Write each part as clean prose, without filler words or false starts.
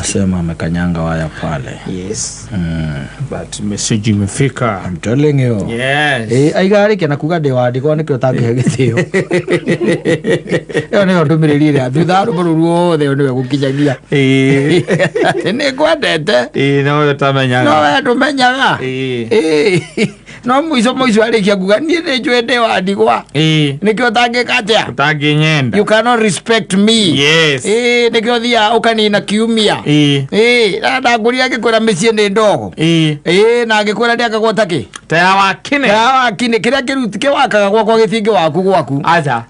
Anasema amekanyanga waya pale. Yes. But message imefika. I'm telling you. Yes. Aigari kana kuga de wadi kwa nikyo tangi githio. Yo ne ndumiriri ria thutha bururu othe ni gukinyagia. Ni kwendete. No tamenya. No we ndumenyaga. No muico arikia kuga nie ni njwende wadi kwa. Nikyo tangi katia. Tangi nyenda. You cannot respect me. Yes. Nikyo thia ukanina kiumia. Na nguria gikwira micie ni ndogo. Na gikwira ndi akagwata ki. Taya wakine kiria kirutike wakaga gwakwa githingi waku. Acha.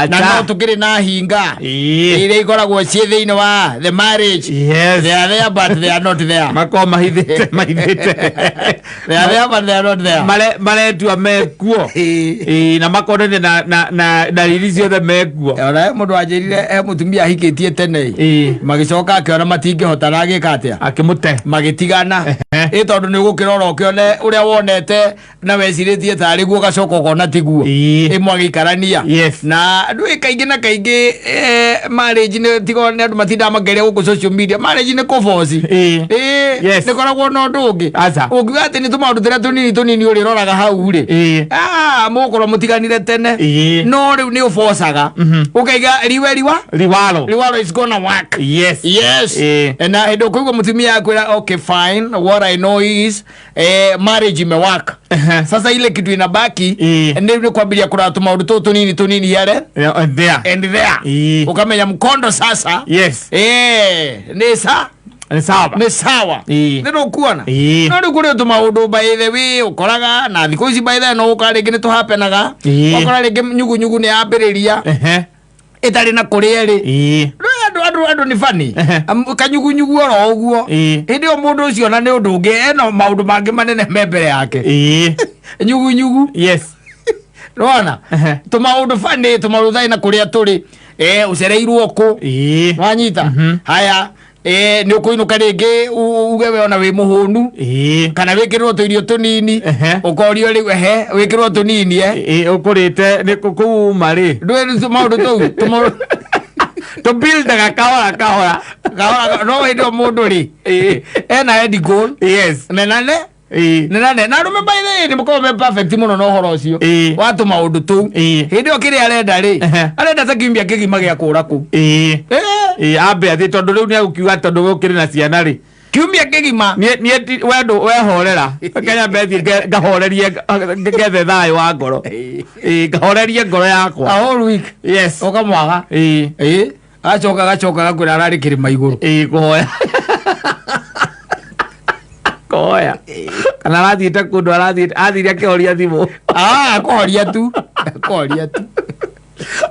Na no tukiri na hinga. Ire ikoragwo cie thiini wa the marriage. Yes. They are there but they are not there. Makoma mahithite. They are there but they are not there. Male tu amekuo. Na makone na dalili ciothe mekuo. Ora mundu ajirire mutumia hikitie tene. Magicoka akiona matingihota ragika atia. Akimute. Magitigana. Tondu ni gukirora ukione uria wonete na weciritie tari guo gacoko kona tiguo. Mwagikarania. Na ndui kaingi na kaingi marriage ni tigone andu matinda mageria guku social media. Marriage ni kufosi. Ni koragwo no ndungi. Ukiuga ati ni tumaundu tiria tunini uri roraga hau ri. Mukoro mutiganire tene. No riu ni ufosaga. Ukaiga liwalo is gonna work. Yes. Na ndo kuigwa mutumia akwira okay fine, what I know is marriage imewaka. Sasa ile kitu inabaki ndio kwambilia kuna tumaundu tunini yale and there. Ukamenya mkondo sasa. Ni sawa. Ndio kuona. Ndio kuri tumaundu by the way ukoraga na thiko ici by the no ukarege ni to happenaga. Ukora rege nyugu ni ambiriria. Itari na kuria ri. Andu ni funny. Kanyugu oro uguo. Hindi o mundu ucio na ni undu ungi eno maundu mangi manene membere yake. Nyugu. Yes. Rona. Tumaundu funny tumaundu thai na kuria turi. Ucereirwo ku. Wanyita. Haya. Ni ukuinuka ringi ugewe ona wi muhunu. Kana wikirwo tuirio tunini. Ukorio riu wikirwo tunini ukurite ni kuuma ri. Ndwe tumaundu tu to build the kahora no ndio mundu ri ena head goal. Nenane na remember ni mukome perfect muno no horo ucio watu maundu tu ndio kiri arenda ri arenda ta kimbia kigima gia kura ku ambe athi tondu riu ni agukiuga tondu gukiri na ciana ri kiumia kigima ni wendo wehorera kenya bethi ngahorerie ngethe thayo wa ngoro ngahorerie ngoro yakwa all week. Yes ukamwaga gacoka kwira arari kirima iguru koya kana arathite kundu athiria kihoria thimu kuhoria tu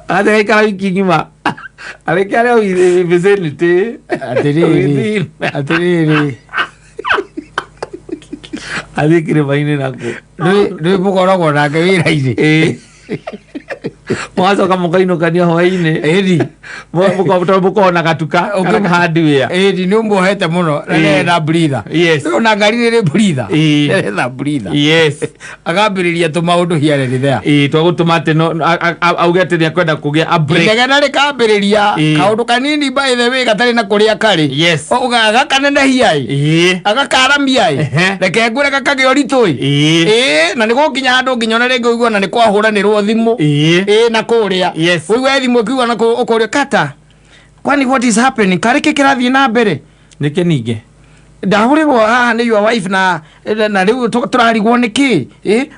athi ikara wiki ngima areke aria vicinity atiriri athi kirima-ini naku nĩ mũkoragwo nake wĩra-inĩ mwacoka mũkainũkania hwaĩ-inĩ mũkona gatuka kana hardware nĩ ũmuohete mũno na nĩenda breather na ngari nĩrĩ breather nĩretha breather agambĩrĩria tũmaũndũ hiare rĩthea twagũtũma atĩ auge atĩ nĩakwenda kũgĩa a break inegena rĩkambĩrĩria kaũndũ kanini by the way gatarĩ na kũrĩa karĩ agakanenehia agakaramia reke ngwĩre gakagĩa ũritũ na nĩgũkinya handũ nginya ona rĩngĩ ũigua na nĩ kwahũranĩrwo thimũ na kuria wewe thimu kiwa na ukuria kata kwani what is happening karike kirathie na mbere nike ninge ndahurirwo haha ni your wife na riu turarigwo niki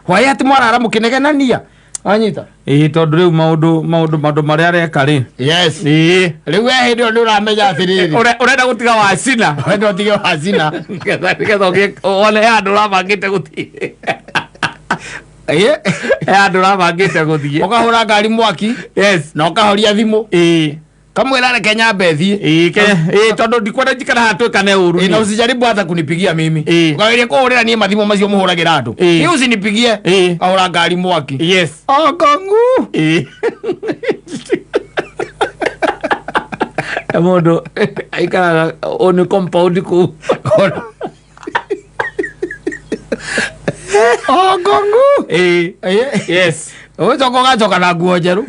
why ati mwarara mukinegenania anyita tondu riu maundu maria areka ri riu we hindi ni uramenya atiriri urenda gutiga wacina urenda utige wacina ngetha one andu ramangite guti andu ramangite guthie ukahura ngari mwaki na ukahoria thimu kamwira reke nyambe thie tondu ndikwenda njikara hatwikane uru na usijaribu hata kunipigia mimi ukaweria kuhurira nie mathimu macio muhuragira andu ni usinipigie ahura ngari mwaki akangu mundu aikara on compound ku akangu yes ucoka gacoka na nguo njeru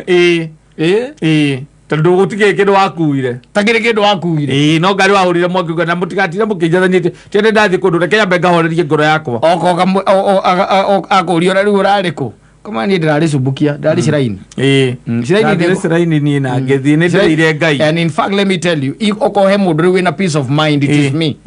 tondu gutige kindu wakuire takire kindu wakuire no ngari wahurire mwaki na mutigatire mukinjathanite tene ndathi kundu reke yambe ngahorerie ngoro yakwa oko akurio riu urariku kama ni ndirari subukia ndirari shiraini shiraini ni na ngethi ni ndirire ngai. And in fact let me tell you oko he mundu riu ina peace of mind, it is me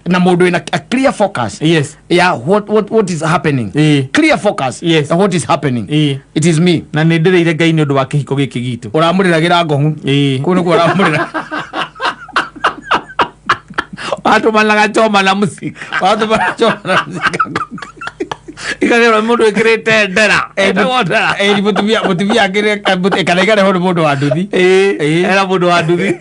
na mundu ina a clear focus. Yes, yeah, what is happening, clear focus. Yes, what is happening, it is me na ni ndirire ngai ni undu wa kihiko giki gitu uramuriragira ngohu kuno kwa uramurira watu malaga choma na musika ikagera mundu ikirite ndera mutumia akire kanegare hono mundu wa nduthi era mundu wa nduthi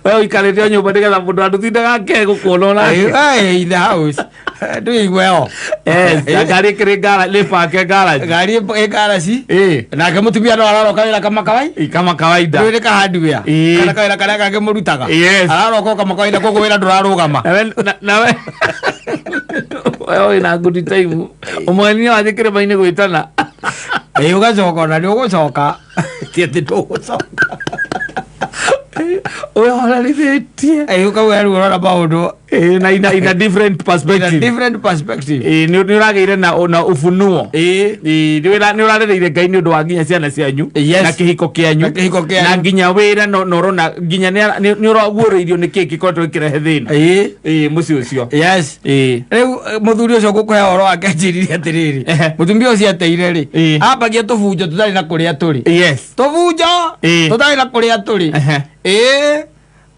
wewe ikarite nyumba ndigetha mundu wa nduthi ndagake gukuonora in the house doing well. Gari kire gara le park garage gari garage na ke mutumia ndo araroka wira kama kawaida ndio ka hardware kana kawira kana kage murutaga araroka kama kawaida koko wira ndurarugama nawe wewe ina good time umwani wathikire maine gwitana ugacoka na ndio gucoka tiete ndo gucoka wewe holiday ukawe urora baudo in a different perspective ni urageire na ufunuo ni urarereire ngai ni undu wa nginya ciana cianyu na kihiko kianyu na nginya wira no rona nginya ni uraguoreirio ni kiki koto kirehe thina muci ucio. Yes, riu muthuri ucio gukuhe oro wake njirire atiriri mutumia ucio ateire ri ambagia tubunjo tutari na kuria turi. Yes, tubunjo tutari na kuria turi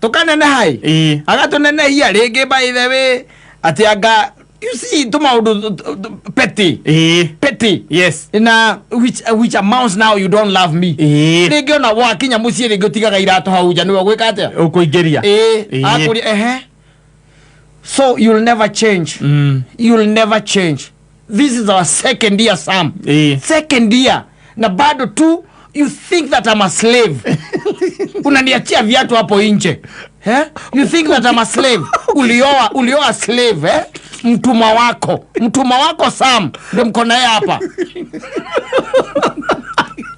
tukanene hai agatunenehia ringi by the way ati anga you see tumaundu petty yes na which amounts now you don't love me ringi ona wakinya mucie ringi utigaga iratu hau nja niwe gwika atia ukuingeria akuri so you'll never change. You'll never change. This is our second year, Sam. Second year na bado tu you think that I'm a slave. Unaniachia viatu hapo nje. You think that I'm a slave. Ulioa slave mtumwa wako Sam ndio mko naye hapa.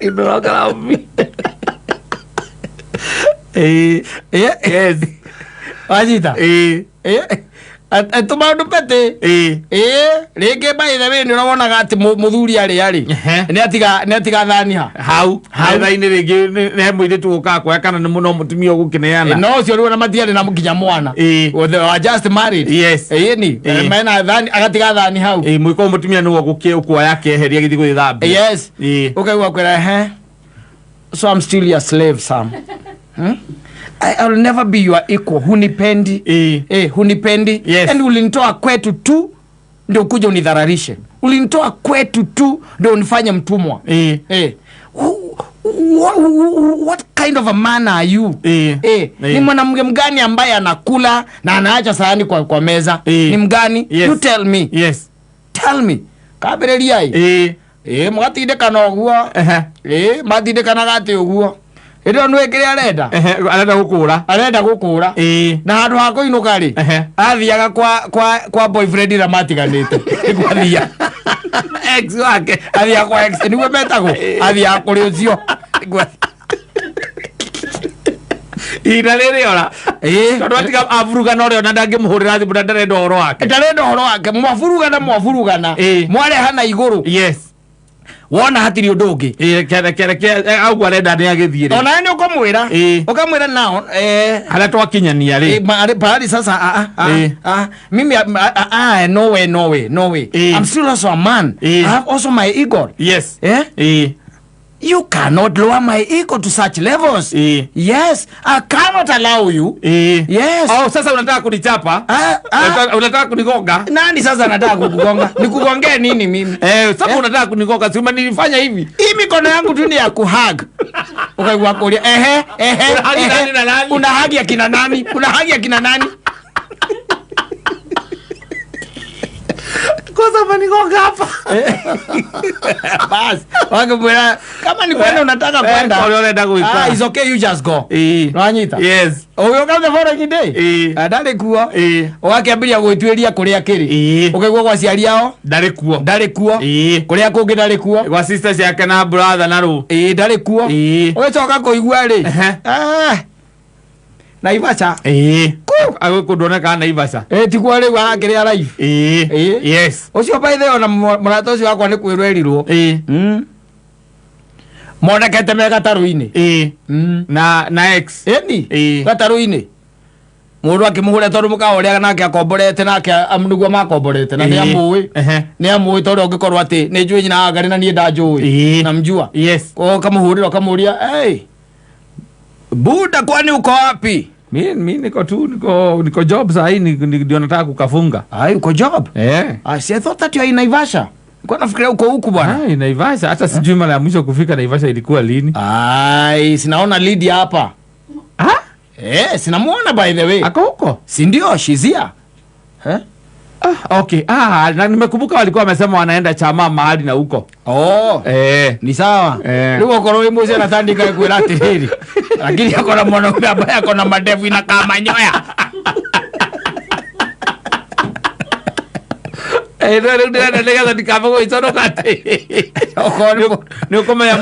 Imewaga mimi. Yes. Wajita. Tumaundu pete ringi by the way ni urabona ati muthuri ari ni atiga thani hau thaini ringi ne mwire tu ukakwa kana ni muno mutumia gukineana no cio ru na matiari na mukinya mwana we just married. Yes, ni mena thani agatiga thani hau mwiko mutumia ni gukie ukwa yake eheria githi gwithambia. Yes, ukaigwa kwira so I'm still your slave, Sam. I'll never be your equal. Hunipendi hunipendi. Yes. And ulinitoa kwetu tu ndio kuja unidhararishe. Ulinitoa kwetu tu ndio unifanye mtumwa. What kind of a man are you? Ni mwanamke mgani ambaye anakula na anaacha sahani kwa meza? Ni mgani? Yes. You tell me. Yes, tell me. Kabereria mwatinde kana oguo matinde kana gati oguo ndo nwekire arenda gukura na handu ha kuinuka ri athiaga kwa boyfriend na matiganite ikwathia ex wake athia kwa ex niwe metago athia kuri ucio ira riri ora tondu atiga avurugana uri ona ndangimuhurira thimu ndarenda horo wake mwavurugana mwarehana iguru. Yes, wona hatiri undu ungi kere au arenda ni agithire ona ni ukamwira nao ala twakinyania ri bali sasa mimi no way I'm still also a man. I have also my ego. Yes, you cannot lower my ego to such levels. Yes, I cannot allow you. Yes. Oh, sasa unataka kunichapa? Unataka kunigonga? Nani sasa nataka kukugonga? Nikugongee nini mimi? Sasa unataka kunigonga, si umenifanya hivi? Hii mikono yangu tu ni ya kuhug. Ukaigwa kulia una hug ya kina nani? kosa manigonga hapa. Bas, wangemwona kama ni kwenda unataka kwenda. It's okay, you just go. Nwanyita. Yes. Oyo kama following day. Ndari kuo. Wakiambiria gwitwiria kuria kiri. Ukigwa kwa ciari ao. Ndari kuo. Ndari kuo. Kuria kungi ndari kuo. Kwa sisters yake na brother na ru. Ndari kuo. Ugicoka kuigua ri. Naivasha. Agukundona kana Naivasha. Tikuo ri warakiria live. Yes. Ucio by the ona murato ucio wakwa ni kwirwerirwo. Monekete me gataru-ini. Na X. Eni. Gataru-ini. Mundu akimuhure tondu mukawa uria nake akomborete nake amuniguo makomborete na ni amui. Ni amui tondu ungikorwo ati ni njui nyina ngari na nie ndanjui. Na mjua. Yes. Ko kamuhurira kamuria, "Hey. Buda kwani uko wapi?" Mimi niko job saa hii ndio nataka kukafunga. Uko job? I thought that you are in Naivasha. Nilikuwa nafikiria uko huku bwana. Naivasha hata sijui mara ya mwisho kufika Naivasha ilikuwa lini. Sinaona Lydia hapa. Sinamuona by the way. Ako huko? Si ndio shizia? Okay. Na nimekumbuka walikuwa wamesema wanaenda chama mahali na huko. Ni sawa. Ndio uko roho mmoja anatandika kwenda tiriri. Lakini akona mwanaume ambaye akona madevu ina kama nyoya. Ndio ndio ndikava go itono kate. Ni ukoma ya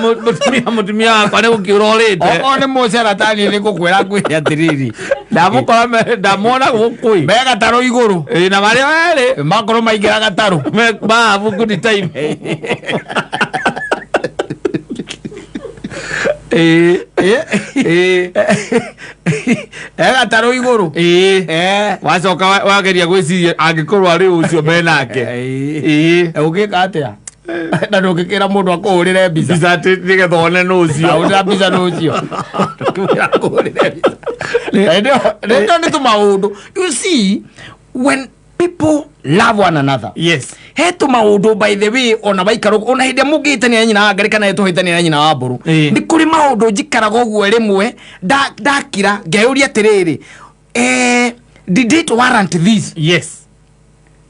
mutumia kwa ne ukirolete. One mmoja anatani ni kukwera kwya tiriri. Ndamona gukui. Bega taro iguru. Na mari wale makoro maigira gataru. Ba buku ni time. Gataro iguru. Wacoka wageria gwiciria angikorwo ari ucio menake. Ugika atia? Na ndukikira mundu akuhurire mbica. Mbica ati nigetha one no ucio. Ura mbica no ucio. Akuhurire mbica. Ndio ni tumaundu. You see, when people love one another. Yes. Hetu maundu by the way ona baikaro ona hinde mugitania nyina ngari kana hetu hitania nyina wa mburu. Ni kuri maundu njikaraga ogwo rimwe ndakira ngeuria tiriri. Did it warrant this? Yes.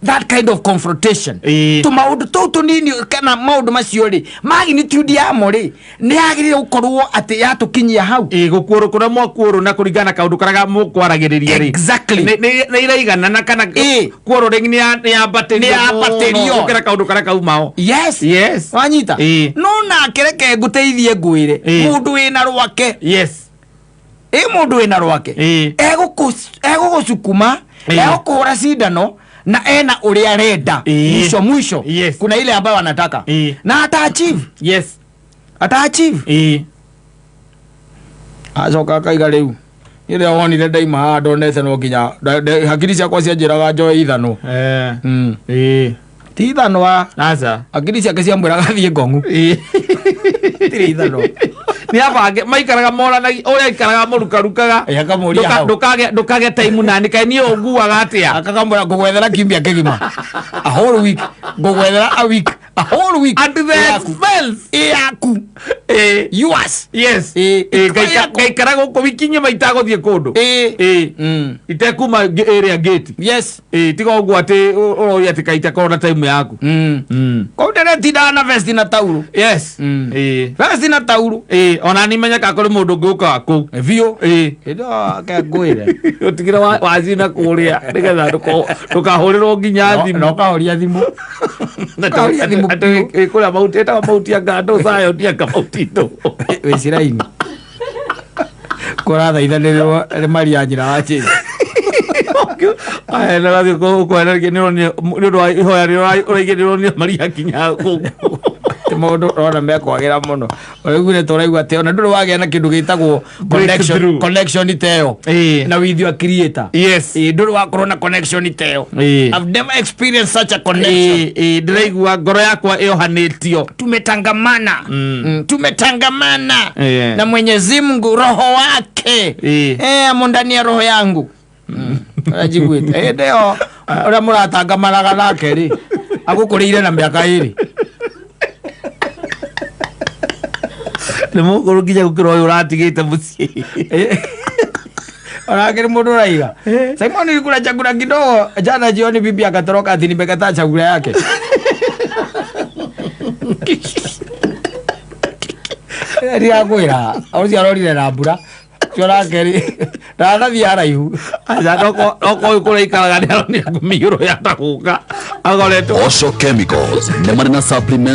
That kind of confrontation. To maundu toto nini kana maundu macio ri magnitude ya mori ni agirire gukorwo ati yatukinyia hau. Gukuoro kuna mwakuoro na kuringana kaundu karaga mukwaragireria ri. Exactly. Ni iraigana na kana kuoro ringi ni ya baterio ukira kaundu karaga umao. Yes. Yes. Wanyita. No na kereke nguteithie ngwire mundu wina rwake. Yes. Mundu wina rwake. Egugusukuma egukura cindano na ena uria arenda mwisho. Yes. Kuna ile ambayo anataka na ata achieve. Yes. Ata achieve. Azoka kaiga riu ile wonire daima ndonete no nginya hakiri ciakwa cianjiraga njoe ithano. Ti ithano wa aca hakiri ciake ciambwiraga thie ngongu. Tiri ithano ni abange maikaraga moranagia uria ikaraga murukarukaga ndukage time nani kai ni oguaga atia akakamura ngugwethera kimbia kigima a whole week ngugwethera a week a whole week and the expense yaku yours. Yes. Gaikaraga uko wikinye maitago thie kundu itekuma area gate. Yes. Tiga ogu ati oroya tikaita kona time yaku ko ndere tidana vest na tauro. Yes. Vest na tauro. Ona ni menya kakore mundu nguka ku vio indo ka ngwire utigira wazina kuria nigetha ndukahurirwo nginya thimu no kahoria thimu na kahoria thimu kuria mauti eta mauti ya ngando sayo ndia kamauti ndo weciraini kora thaithanirwo maria njira wa chini na gathi ko energy ni ndo ihoya ri uraigirwo ni maria kinya ku mundu rona mekwagira muno urigure turaigua ati ona nduru wagia na kindu gitagwo connection teo na with your creator. Yes. Nduru wakorwo na connection teo. I've never experienced such a connection. Ndiraigua ngoro yakwa yohanitio tumetangamana. Tumetangamana na Mwenyezi Mungu roho wake amo ndani ya roho yangu. Ajiguite ndio ora muratangamanaga nake ri agukurire na miaka iri ni mukuru nginya gukira uyu uratigite mucii Anakiri mundu raiga. Simon nilikula chakula kidogo jana jioni, bibi akatoroka ati nimekataa chakula yake. Ria kwira, auzi arorire na mbura. Chora keri. Rana thiara ihu. Aja doko kule ikaraga ni ngumiro ya takuka. Agoleto. Osho Chemicals. Nemarina supplement